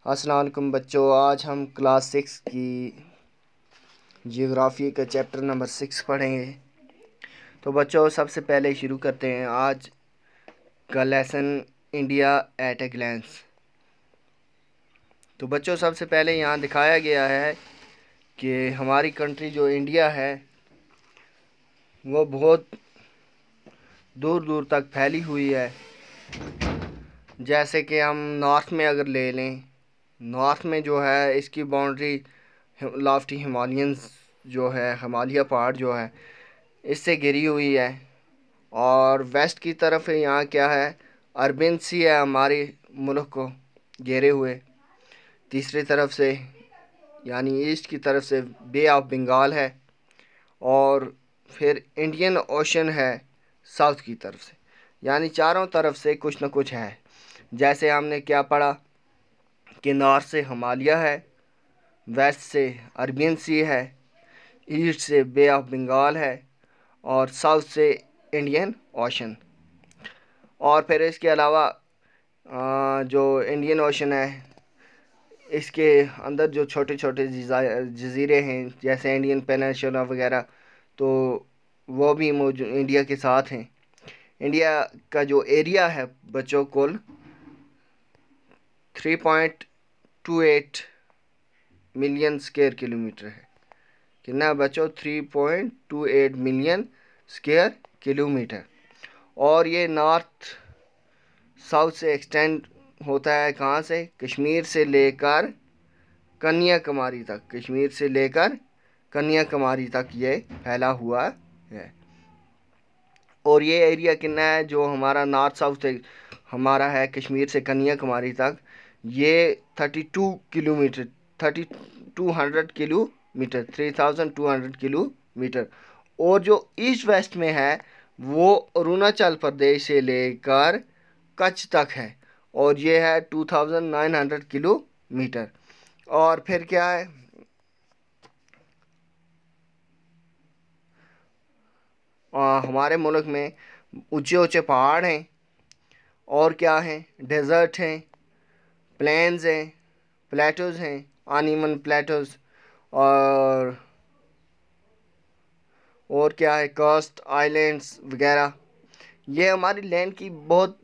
अस्सलाम वालेकुम बच्चों, आज हम क्लास 6 की जियोग्राफी का चैप्टर नंबर 6 पढ़ेंगे। तो बच्चों सबसे पहले शुरू करते हैं आज का lesson, India at a glance. तो बच्चों सबसे पहले यहाँ दिखाया गया है कि हमारी कंट्री जो इंडिया है वो बहुत दूर दूर तक फैली हुई है। जैसे कि हम नॉर्थ में अगर ले लें, नॉर्थ में जो है इसकी बाउंड्री लॉफ्टी हिमालयंस जो है, हिमालय पहाड़ जो है इससे घिरी हुई है। और वेस्ट की तरफ यहाँ क्या है, अरबिन सी है हमारे मुल्क को घेरे हुए। तीसरी तरफ से यानी ईस्ट की तरफ से बे ऑफ बंगाल है और फिर इंडियन ओशन है साउथ की तरफ से। यानी चारों तरफ से कुछ न कुछ है। जैसे हमने क्या पढ़ा कि नॉर्थ से हिमालय है, वेस्ट से अरबियन सी है, ईस्ट से बे ऑफ बंगाल है और साउथ से इंडियन ओशन। और फिर इसके अलावा जो इंडियन ओशन है इसके अंदर जो छोटे छोटे जजीरे हैं जैसे इंडियन पेनिनसुला वगैरह, तो वो भी मौजूद इंडिया के साथ हैं। इंडिया का जो एरिया है बच्चों कुल 3.28 मिलियन स्क्वायर किलोमीटर है। कितना बच्चों? 3.28 मिलियन स्क्वायर किलोमीटर। और ये नॉर्थ साउथ से एक्सटेंड होता है। कहाँ से? कश्मीर से लेकर कन्याकुमारी तक। कश्मीर से लेकर कन्याकुमारी तक ये फैला हुआ है। और ये एरिया कितना है जो हमारा नॉर्थ साउथ से हमारा है कश्मीर से कन्याकुमारी तक, ये 32 किलोमीटर 3200 किलोमीटर 3200 किलोमीटर। और जो ईस्ट वेस्ट में है वो अरुणाचल प्रदेश से लेकर कच्छ तक है और ये है 2900 किलोमीटर। और फिर क्या है, हमारे मुल्क में ऊंचे ऊंचे पहाड़ हैं और क्या हैं, डेजर्ट हैं, प्लेन्स हैं, प्लेटोज़ हैं, अनइवन प्लेटोज़। और क्या है, कोस्ट आइलैंड्स वगैरह। ये हमारी लैंड की बहुत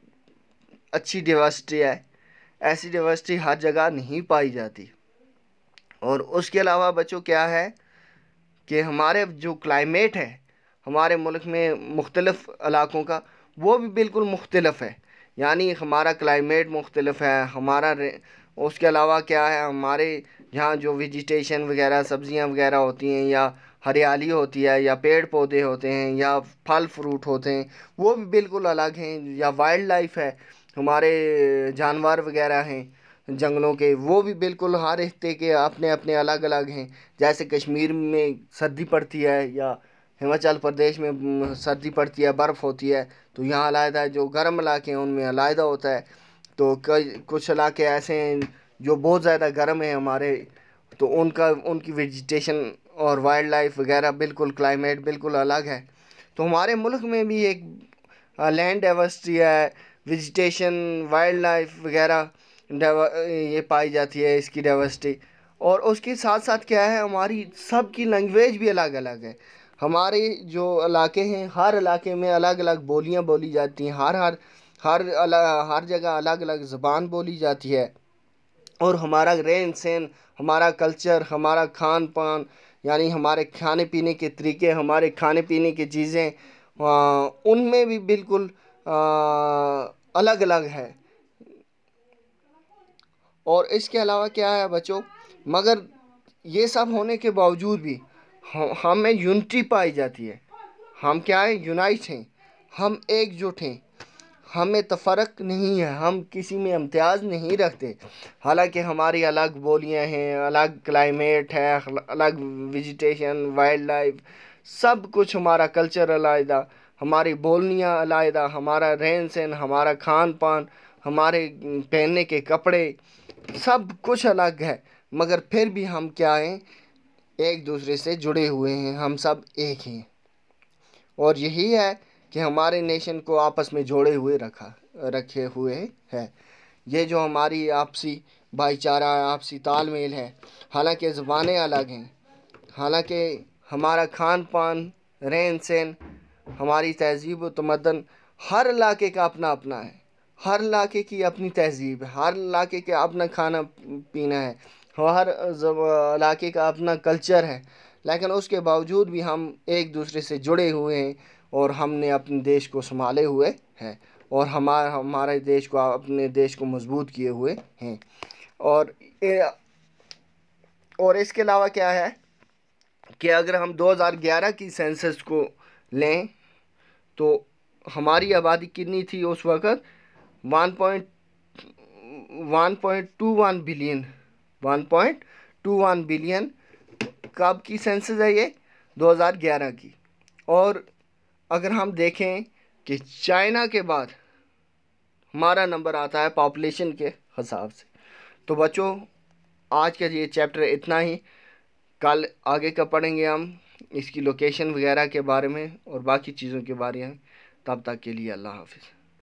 अच्छी डाइवर्सिटी है। ऐसी डाइवर्सिटी हर जगह नहीं पाई जाती। और उसके अलावा बच्चों क्या है कि हमारे जो क्लाइमेट है हमारे मुल्क में मुख्तलिफ़ इलाक़ों का, वो भी बिल्कुल मुख्तलिफ़ है। यानी हमारा क्लाइमेट मुख्तलिफ़ है हमारा। उसके अलावा क्या है, हमारे यहाँ जो वेजिटेशन वगैरह सब्ज़ियाँ वगैरह होती हैं या हरियाली होती है या पेड़ पौधे होते हैं या फल फ्रूट होते हैं वो भी बिल्कुल अलग हैं। या वाइल्ड लाइफ है, हमारे जानवर वगैरह हैं जंगलों के, वो भी बिल्कुल हर हिस्से के अपने अपने अलग अलग हैं। जैसे कश्मीर में सर्दी पड़ती है या हिमाचल प्रदेश में सर्दी पड़ती है, बर्फ़ होती है, तो यहाँ अलहदा है। जो गर्म इलाके हैं उनमें अलहदा होता है। तो कई कुछ इलाके ऐसे हैं जो बहुत ज़्यादा गर्म है हमारे, तो उनकी वेजिटेशन और वाइल्ड लाइफ वगैरह बिल्कुल क्लाइमेट बिल्कुल अलग है। तो हमारे मुल्क में भी एक लैंड डाइवर्सिटी है, वेजिटेशन वाइल्ड लाइफ वगैरह ये पाई जाती है इसकी डाइवर्सिटी। और उसके साथ साथ क्या है, हमारी सब की लैंग्वेज भी अलग अलग है। हमारे जो इलाके हैं हर इलाके में अलग अलग बोलियां बोली जाती हैं। हर जगह अलग अलग ज़बान बोली जाती है। और हमारा रहन सहन, हमारा कल्चर, हमारा खान पान, यानी हमारे खाने पीने के तरीके, हमारे खाने पीने की चीज़ें उनमें भी बिल्कुल अलग अलग है। और इसके अलावा क्या है बच्चों, मगर ये सब होने के बावजूद भी हम में यूनिटी पाई जाती है। हम क्या है, यूनाइट हैं, हम एकजुट हैं, हमें तफरक नहीं है, हम किसी में इम्तियाज़ नहीं रखते। हालांकि हमारी अलग बोलियां हैं, अलग क्लाइमेट है, अलग वेजिटेशन वाइल्ड लाइफ, सब कुछ हमारा कल्चर अलग, हमारी बोलियां अलग, हमारा रहन सहन, हमारा खान पान, हमारे पहनने के कपड़े, सब कुछ अलग है। मगर फिर भी हम क्या हैं, एक दूसरे से जुड़े हुए हैं, हम सब एक हैं। और यही है कि हमारे नेशन को आपस में जोड़े हुए रखे हुए है। ये जो हमारी आपसी भाईचारा है, आपसी तालमेल है। हालांकि ज़बानें अलग हैं, हालांकि हमारा खान पान, रहन सहन, हमारी तहज़ीब व तमद्दन हर इलाके का अपना अपना है। हर इलाके की अपनी तहज़ीब है, हर इलाके का अपना खाना पीना है, हर इलाके का अपना कल्चर है। लेकिन उसके बावजूद भी हम एक दूसरे से जुड़े हुए हैं और हमने अपने देश को संभाले हुए हैं और हमारे देश को, अपने देश को मजबूत किए हुए हैं। और और इसके अलावा क्या है कि अगर हम 2011 की सेंसस को लें तो हमारी आबादी कितनी थी उस वक़्त? 1.21 बिलियन। 1.21 बिलियन। कब की सेंसस है ये? 2011 की। और अगर हम देखें कि चाइना के बाद हमारा नंबर आता है पॉपुलेशन के हिसाब से। तो बच्चों, आज का ये चैप्टर इतना ही। कल आगे का पढ़ेंगे हम इसकी लोकेशन वगैरह के बारे में और बाकी चीज़ों के बारे में। तब तक के लिए अल्लाह हाफ़िज़।